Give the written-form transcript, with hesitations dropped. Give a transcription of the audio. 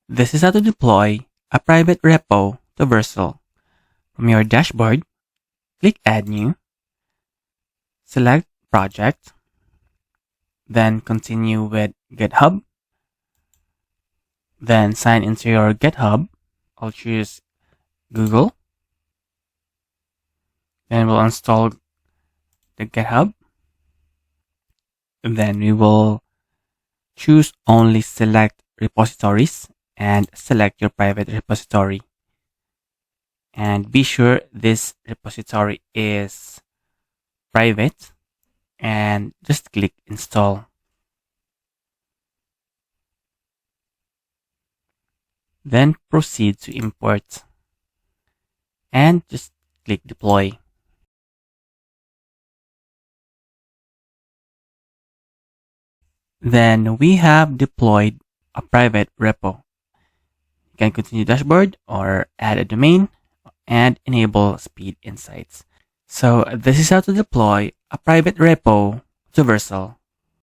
This is how to deploy a private repo to Vercel. From your dashboard, click Add New, select Project, then continue with GitHub, then sign into your GitHub. I'll choose Google, then we'll install the GitHub, and then we will choose only select repositories and select your private repository. And be sure this repository is private and just click install. Then proceed to import and just click deploy. Then we have deployed a private repo. You can continue dashboard or add a domain and enable speed insights. So this is how to deploy a private repo to Vercel.